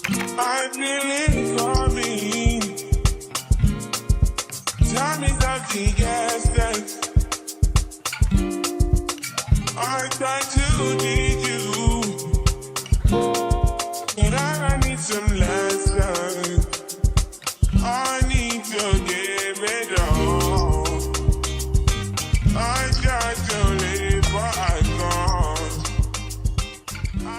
I feel it for me. Time is up to guess. I try to need you, but I need some lessons. I need to give it all. I just don't live what I got. I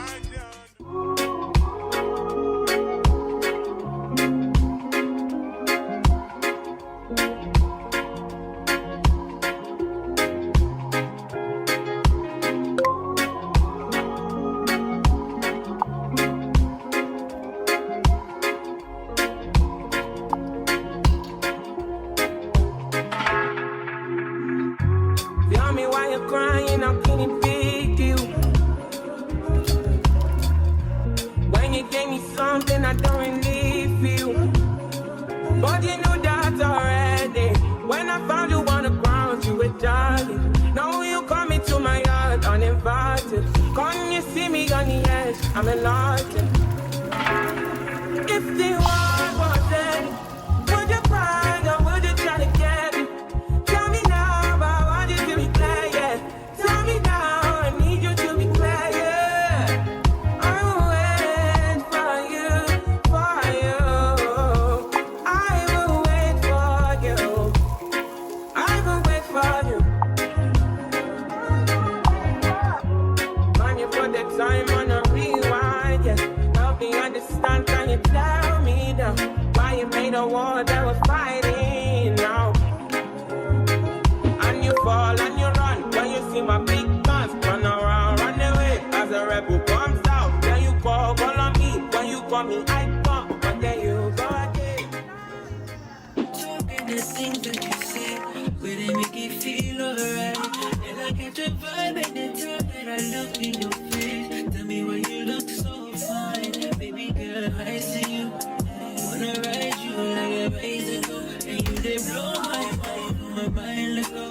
Tell me why you're crying, how can it pick you? When you gave me something I don't really feel, but you knew that already. When I found you on the ground, you were jogging. Now you come into my yard uninvited. Can't you see me on the edge? I'm enlarging. If the world was ending, would you cry or would you try to get it? Tell me now, but I want you to be clear, yeah. Tell me now, I need you to be clear, yeah. I will wait for you, for you. I will wait for you. I will wait for you. Man, you put the time on a rewind, yeah. Help me understand, can you tell me now why you made a war that was fighting now? And you fall and you run when you see my big guns. Run around, run away as a rebel comes out. Then you call on me. When you call me, I come. But then you go again. Talking the things that you say, where they make you feel alright. And I get your vibe at the time that I look in your face. Tell me why you look so fine. Baby girl, I see you. Wanna ride you like a bicycle. And you they blow my mind, let go.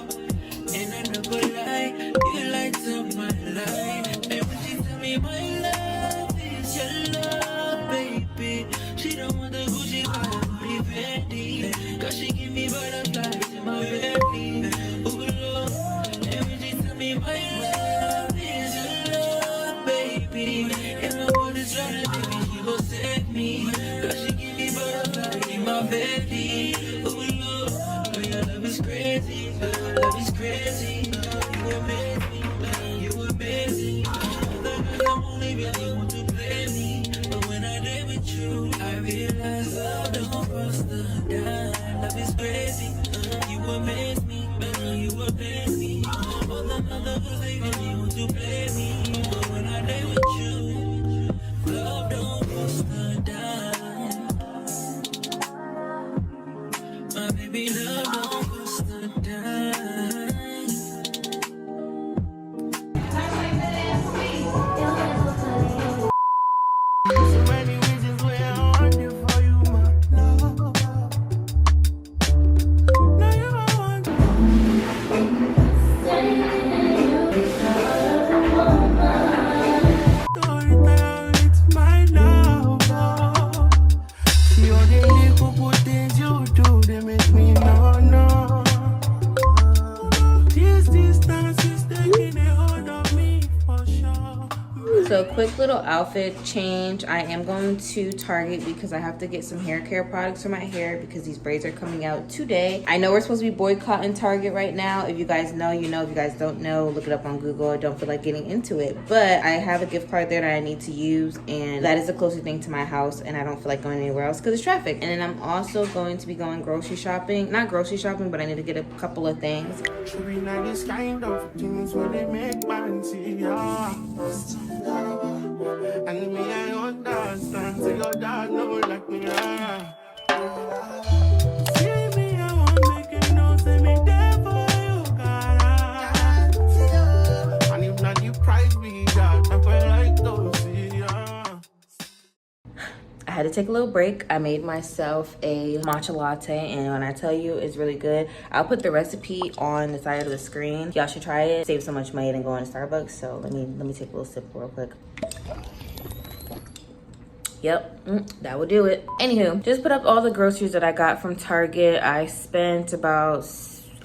And I don't go lie, you light up my life. And when she tell me my love is your love, baby. She don't want the Gucci, but the Fendi. Cause she give me butterflies in my belly. Oh Lord, and when she tell me my love is your love, baby. And my world is right, baby, she gon' save me. Cause she give me butterflies in my belly. Oh Lord, girl, your love is crazy, girl, your love is crazy. You amaze me, man, you amaze me. Other girls I'm only really want to play me, but when I live with you, I realize love don't cost a dime. Love is crazy, you amaze me, man, you amaze me. All the other girls they really want to play me, but when I live with you, love don't cost a dime. My baby, love don't cost a dime. so many reasons why I want you for you, my love. Now you my one. Storytime, it's my love. See all the little good things you do, they make me no. This distance is taking a hold of me for sure. So quick little outfit change. I am going to Target because I have to get some hair care products for my hair because these braids are coming out today. I know we're supposed to be boycotting Target right now. If you guys know, you know. If you guys don't know, look it up on Google. I don't feel like getting into it. But I have a gift card there that I need to use, and that is the closest thing to my house, and I don't feel like going anywhere else because it's traffic. And then I'm also going to be going grocery shopping. Not grocery shopping, but I need to get a couple of things. Should be like this kind of things where they make man see ya. And me, I understand. Say your dad know like me, yeah. See me, I won't make it no. Say me there for you, God. And if not, you price me that. I feel like those, yeah. I had to take a little break. I made myself a matcha latte, and when I tell you it's really good, I'll put the recipe on the side of the screen. Y'all should try it. Save so much money than going to Starbucks. So let me take a little sip real quick. Yep, that would do it. Anywho, just put up all the groceries that I got from Target. I spent about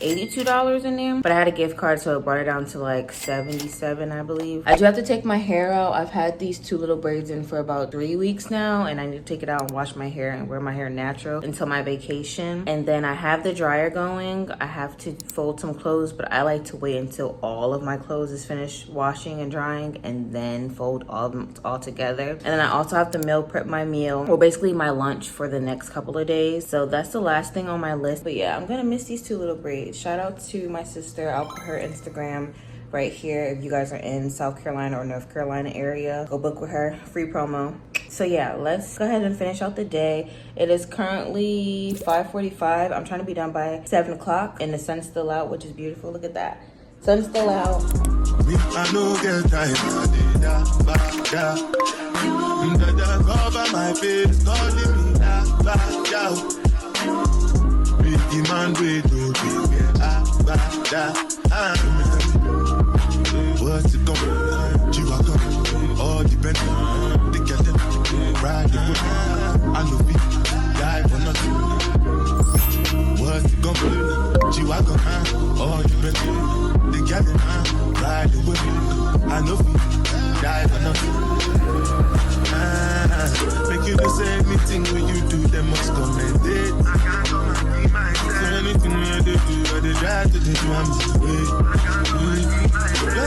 $82 in there, but I had a gift card, so it brought it down to like $77, I believe. I do have to take my hair out. I've had these two little braids in for about 3 weeks now, and I need to take it out and wash my hair and wear my hair natural until my vacation. And then I have the dryer going. I have to fold some clothes, but I like to wait until all of my clothes is finished washing and drying and then fold all of them all together. And then I also have to meal prep my meal, or basically my lunch for the next couple of days. So that's the last thing on my list. But yeah, I'm gonna miss these two little braids. Shout out to my sister. I'll put her Instagram right here if you guys are in South Carolina or North Carolina area. Go book with her, free promo. So yeah, let's go ahead and finish out the day. It is currently 5:45. I'm trying to be done by 7 o'clock and the sun's still out, which is beautiful. Look at that. Sun's still out. The man wait to be what's it going? G-Wagon, all depend. The captain, ride the whip. I know it, die for nothing. What's it going? G-Wagon, all depend. The captain, ride the whip. I know it, die for nothing. Make you do say anything when you do, they must commend it. So anything I do, I did try to do, I'm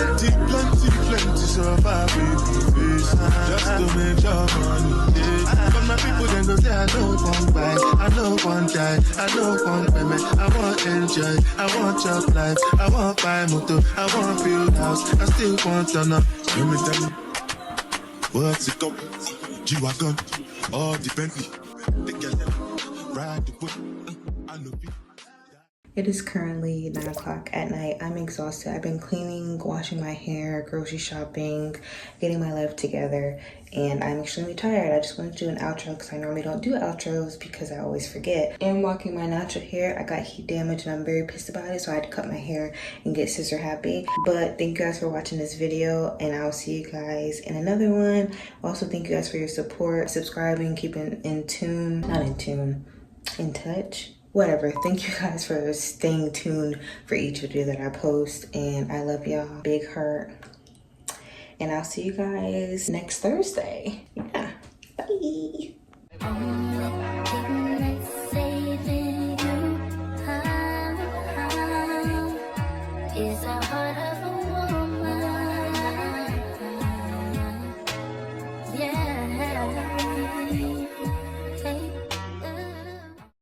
plenty, so far with face. Just to make your money, yeah. But my people then go say, I don't want buy, I don't want die, I don't want payment, I want enjoy, I want job life, I want buy motor, I want build house, I still want to know. Let me tell you, what's it called? G-Wagon, all the Bentley, the girl, ride the whip, I know it. It is currently 9 o'clock at night. I'm exhausted. I've been cleaning, washing my hair, grocery shopping, getting my life together, and I'm extremely tired. I just want to do an outro because I normally don't do outros because I always forget. I'm walking my natural hair. I got heat damage and I'm very pissed about it, so I had to cut my hair and get scissor happy. But thank you guys for watching this video, and I'll see you guys in another one. Also, thank you guys for your support, subscribing, keeping in tune, not in tune, in touch. Whatever. Thank you guys for staying tuned for each video that I post, and I love y'all. Big heart. And I'll see you guys next Thursday. Yeah. Bye.